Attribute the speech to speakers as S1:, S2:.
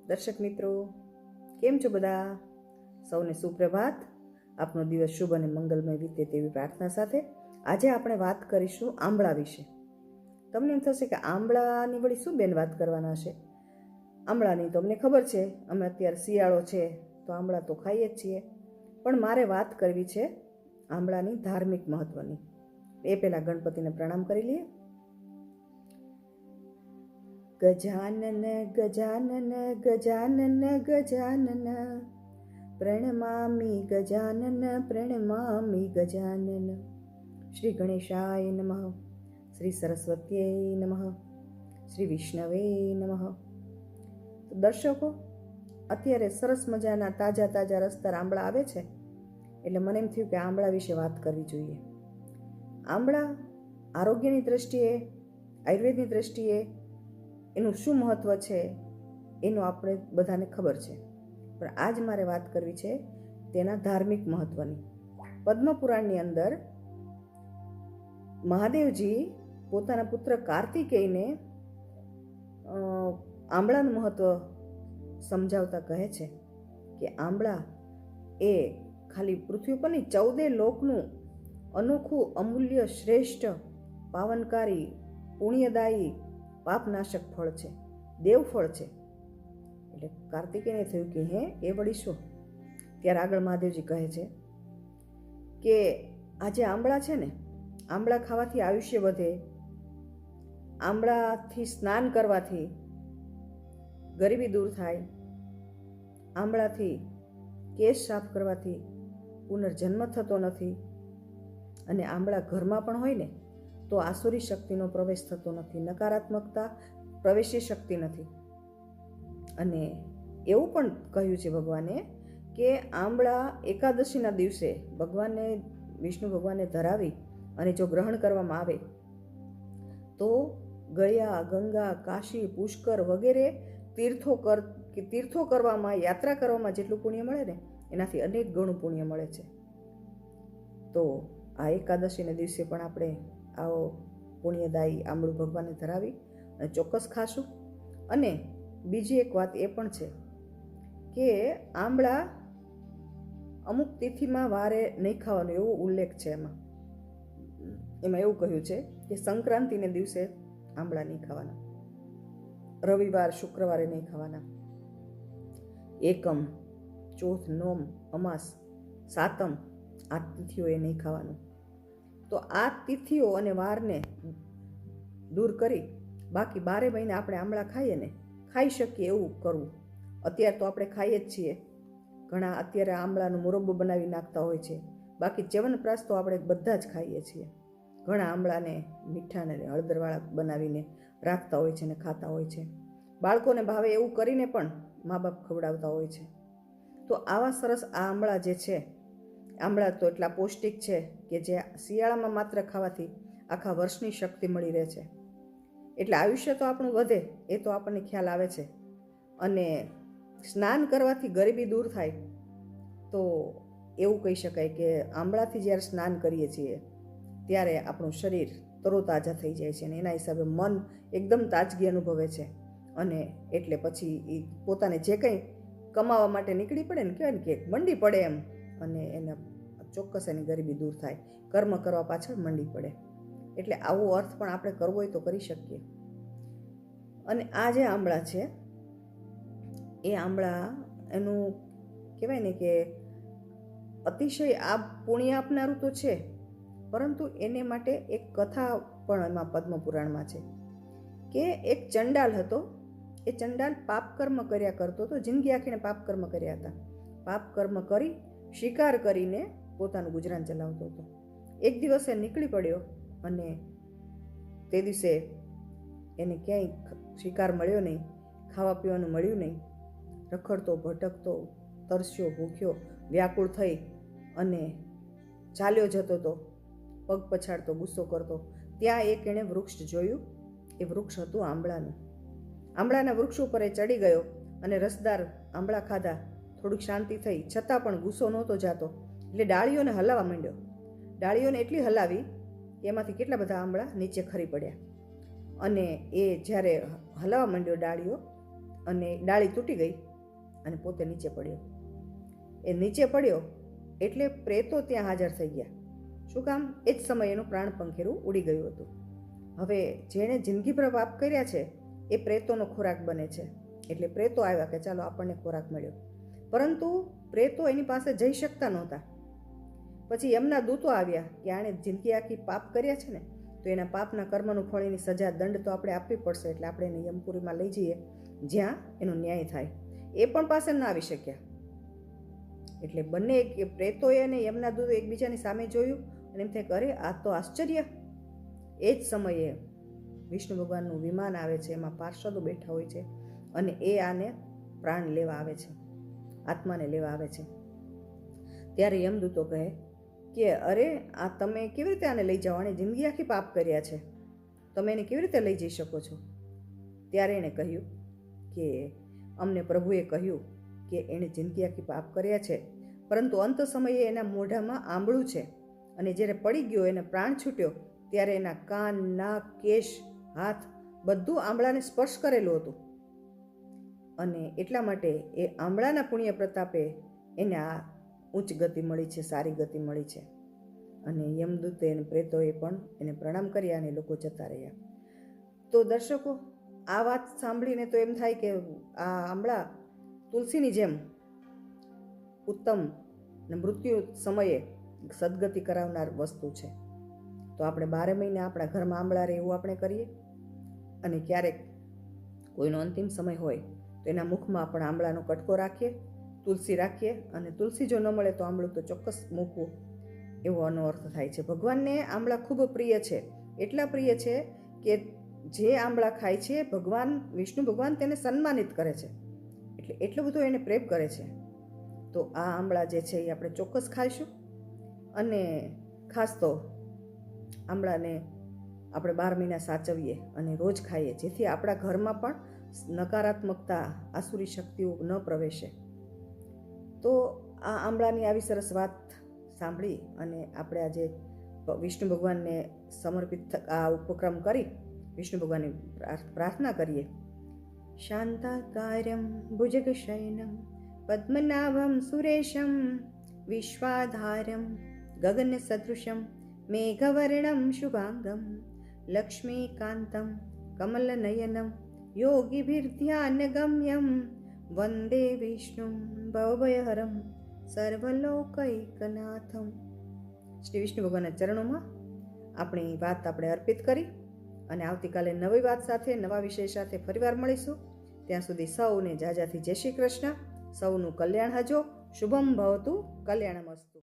S1: દર્શક મિત્રો, કેમ છો બધા? સૌને સુપ્રભાત. આપનો દિવસ શુભ અને મંગલમય વીતે તેવી પ્રાર્થના સાથે આજે આપણે વાત કરીશું આંબળા વિશે. તમને એમ થશે કે આંબળાની વળી શું બેન વાત કરવાના છે? આંબળાની તો અમને ખબર છે, અમે અત્યારે શિયાળો છે તો આંબળા તો ખાઈએ જ છીએ, પણ મારે વાત કરવી છે આંબળાની ધાર્મિક મહત્વની. એ પહેલાં ગણપતિને પ્રણામ કરી લઈએ. ગજાનન ગજાનન ગજાનન ગજાનન પ્રણમામિ ગજાનન પ્રણમામિ ગજાનન. શ્રી ગણેશાય નમઃ, શ્રી સરસ્વત્યે નમઃ, શ્રી વિષ્ણવે નમઃ. તો દર્શકો, અત્યારે સરસ મજાના તાજા તાજા રસદાર આંબળા આવે છે, એટલે મને એમ થયું કે આંબળા વિશે વાત કરવી જોઈએ. આંબળા આરોગ્યની દ્રષ્ટિએ, આયુર્વેદની દ્રષ્ટિએ એનું શું મહત્ત્વ છે એનું આપણે બધાને ખબર છે, પણ આજ મારે વાત કરવી છે તેના ધાર્મિક મહત્ત્વની. પદ્મપુરાણની અંદર મહાદેવજી પોતાના પુત્ર કાર્તિકેયને આંબળાનું મહત્ત્વ સમજાવતા કહે છે કે આંબળા એ ખાલી પૃથ્વી પરની 14 લોકનું અનોખું, અમૂલ્ય, શ્રેષ્ઠ, પાવનકારી, પુણ્યદાયી, પાપનાશક ફળ છે, દેવ ફળ છે. એટલે કાર્તિકેયને થયું કે હે, એ વળી શું? ત્યારે આગળ મહાદેવજી કહે છે કે આ જે આંબળા છે ને, આંબળા ખાવાથી આયુષ્ય વધે, આંબળાથી સ્નાન કરવાથી ગરીબી દૂર થાય, આંબળાથી કેશ સાફ કરવાથી પુનર્જન્મ થતો નથી, અને આંબળા ઘરમાં પણ હોય ને તો આસુરી શક્તિનો પ્રવેશ થતો નથી, નકારાત્મકતા પ્રવેશી શકતી નથી. અને એવું પણ કહ્યું છે ભગવાને કે આંબળા એકાદશીના દિવસે ભગવાનને, વિષ્ણુ ભગવાનને ધરાવી અને જો ગ્રહણ કરવામાં આવે તો ગયા, ગંગા, કાશી, પુષ્કર વગેરે તીર્થો કરવામાં, યાત્રા કરવામાં જેટલું પુણ્ય મળે ને એનાથી અનેક ગણું પુણ્ય મળે છે. તો આ એકાદશીના દિવસે પણ આપણે આવો પુણ્યદાયી આંબળું ભગવાનને ધરાવી અને ચોક્કસ ખાશું. અને બીજી એક વાત એ પણ છે કે આંબળા અમુક તિથિમાં વારે નહીં ખાવાનું એવો ઉલ્લેખ છે. એમાં એવું કહ્યું છે કે સંક્રાંતિને દિવસે આંબળા નહીં ખાવાના, રવિવાર, શુક્રવારે નહીં ખાવાના, એકમ, ચોથ, નોમ, અમાસ, સાતમ, આ તિથિઓએ નહીં ખાવાનું. તો આ તિથિઓ અને વારને દૂર કરી બાકી 12 મહિને આપણે આંબળા ખાઈએ ને, ખાઈ શકીએ એવું કરવું. અત્યારે તો આપણે ખાઈએ જ છીએ, ઘણા અત્યારે આંબળાનો મુરબ્બો બનાવી નાખતા હોય છે, બાકી ચ્યવનપ્રાશ તો આપણે બધા જ ખાઈએ છીએ. ઘણા આંબળાને મીઠાને હળદરવાળા બનાવીને રાખતા હોય છે અને ખાતા હોય છે. બાળકોને ભાવે એવું કરીને પણ મા બાપ ખવડાવતા હોય છે. તો આવા સરસ આ આંબળા જે છે, આંબળા તો એટલા પૌષ્ટિક છે કે જે શિયાળામાં માત્ર ખાવાથી આખા વર્ષની શક્તિ મળી રહે છે. એટલે આયુષ્ય તો આપણું વધે એ તો આપણને ખ્યાલ આવે છે. અને સ્નાન કરવાથી ગરીબી દૂર થાય, તો એવું કહી શકાય કે આંબળાથી જ્યારે સ્નાન કરીએ છીએ ત્યારે આપણું શરીર તરોતાજા થઈ જાય છે અને એના હિસાબે મન એકદમ તાજગી અનુભવે છે. અને એટલે પછી એ પોતાને જે કંઈ કમાવા માટે નીકળી પડે ને, કહેવાય ને કે મંડી પડે એમ, અને એને ચોક્કસ એની ગરીબી દૂર થાય, કર્મ કરવા પાછળ મંડી પડે. એટલે આવો અર્થ પણ આપણે કરવો હોય તો કરી શકીએ. અને આ જે આંબળા છે એ આંબળા એનું કહેવાય ને કે અતિશય આ પુણ્ય આપનારું તો છે, પરંતુ એને માટે એક કથા પણ એમાં પદ્મપુરાણમાં છે કે એક ચંડાલ હતો. એ ચંડાલ પાપ કર્મ કર્યા કરતો હતો, જિંદગી આખીને પાપ કર્મ કર્યા હતા. પાપ કર્મ કરી શિકાર કરીને પોતાનું ગુજરાન ચલાવતો હતો. એક દિવસે નીકળી પડ્યો અને તે દિવસે એને ક્યાંય શિકાર મળ્યો નહીં, ખાવા પીવાનું મળ્યું નહીં. રખડતો, ભટકતો, તરસ્યો, ભૂખ્યો, વ્યાકુળ થઈ અને ચાલ્યો જતો હતો, પગ પછાડતો, ગુસ્સો કરતો. ત્યાં એક એણે વૃક્ષ જોયું. એ વૃક્ષ હતું આંબળાનું. આંબળાના વૃક્ષ ઉપર એ ચડી ગયો અને રસદાર આંબળા ખાધા. થોડીક શાંતિ થઈ, છતાં પણ ગુસ્સો નહોતો જાતો, એટલે ડાળીઓને હલાવવા માંડ્યો. ડાળીઓને એટલી હલાવી કે એમાંથી કેટલા બધા આંબળા નીચે ખરી પડ્યા. અને એ જ્યારે હલાવવા માંડ્યો ડાળીઓ, અને ડાળી તૂટી ગઈ અને પોતે નીચે પડ્યો. એ નીચે પડ્યો એટલે પ્રેતો ત્યાં હાજર થઈ ગયા. શું કામ? એ જ સમયે એનું પ્રાણ પંખેરું ઉડી ગયું હતું. હવે જેણે જિંદગીભર પાપ કર્યા છે એ પ્રેતોનો ખોરાક બને છે. એટલે પ્રેતો આવ્યા કે ચાલો આપણને ખોરાક મળ્યો. પરંતુ પ્રેતો એની પાસે જઈ શકતા નહોતા. પછી એમના દૂતો આવ્યા કે આણે જિંદગી આખી પાપ કર્યા છે ને, તો એના પાપના કર્મનું ફળ, એની સજા, દંડ તો આપણે આપવી પડશે. એટલે આપણે એને યમપુરીમાં લઈ જઈએ જ્યાં એનો ન્યાય થાય. એ પણ પાસે ના આવી શક્યા. એટલે બંને પ્રેતોએ અને એમના દૂતો એકબીજાની સામે જોયું અને એમ થાય, અરે આ તો આશ્ચર્ય. એ જ સમયે વિષ્ણુ ભગવાનનું વિમાન આવે છે, એમાં પાર્ષદો બેઠા હોય છે અને એ આને પ્રાણ લેવા આવે છે, આત્માને લેવા આવે છે. ત્યારે યમદૂતો કહે કે અરે આ તમે કેવી રીતે આને લઈ જાઓ? આણે જિંદગી આખી પાપ કર્યા છે, તમે એને કેવી રીતે લઈ જઈ શકો છો? ત્યારે એણે કહ્યું કે અમને પ્રભુએ કહ્યું કે એણે જિંદગી આખી પાપ કર્યા છે, પરંતુ અંત સમયે એના મોઢામાં આંબળું છે અને જ્યારે પડી ગયો, એને પ્રાણ છૂટ્યો, ત્યારે એના કાન, નાક, કેશ, હાથ બધું આંબળાને સ્પર્શ કરેલું હતું. અને એટલા માટે એ આંબળાના પુણ્ય પ્રતાપે એને આ ઉચ્ચ ગતિ મળી છે, સારી ગતિ મળી છે. અને યમદૂતે અને પ્રેતોએ પણ એને પ્રણામ કર્યા અને લોકો જતા રહ્યા. તો દર્શકો, આ વાત સાંભળીને તો એમ થાય કે આ આંબળા તુલસીની જેમ ઉત્તમ ને મૃત્યુ સમયે સદગતિ કરાવનાર વસ્તુ છે. તો આપણે 12 મહિને આપણા ઘરમાં આંબળા રહે એવું આપણે કરીએ. અને ક્યારેક કોઈનો અંતિમ સમય હોય તો એના મુખમાં પણ આંબળાનો કટકો રાખીએ, તુલસી રાખીએ. અને તુલસી જો ન મળે તો આંબળું તો ચોક્કસ મૂકવું, એવો આનો અર્થ થાય છે. ભગવાનને આંબળા ખૂબ પ્રિય છે. એટલા પ્રિય છે કે જે આંબળા ખાય છે ભગવાન વિષ્ણુ ભગવાન તેને સન્માનિત કરે છે. એટલે એટલો બધો એને પ્રેમ કરે છે. તો આ આંબળા જે છે એ આપણે ચોક્કસ ખાઈશું. અને ખાસ તો આંબળાને આપણે 12 મહિના સાચવીએ અને રોજ ખાઈએ, જેથી આપણા ઘરમાં પણ નકારાત્મકતા, આસુરી શક્તિઓ ન પ્રવેશે. તો આ આંબળાની આવી સરસ વાત સાંભળી અને આપણે આજે વિષ્ણુ ભગવાનને સમર્પિત આ ઉપક્રમ કરી વિષ્ણુ ભગવાનની પ્રાર્થના કરીએ. શાંતાકાર્યમ ભુજગશયનમ પદ્મનાભમ સુરેશમ વિશ્વાધારમ ગગન સદૃશમ મેઘવર્ણમ શુભાંગમ લક્ષ્મીકાંતમ કમલનયનમ યોગીભિર્ધ્યાનગમ્યમ વંદે વિષ્ણું ભવભયહરમ સર્વલોકૈકનાથમ. શ્રી વિષ્ણુ ભગવાનના ચરણોમાં આપણી વાત આપણે અર્પિત કરી અને આવતીકાલે નવી વાત સાથે, નવા વિષય સાથે ફરીવાર મળીશું. ત્યાં સુધી સૌને જાજાથી જય શ્રી કૃષ્ણ. સૌનું કલ્યાણ હજો. શુભમ ભવતુ કલ્યાણમસ્તુ.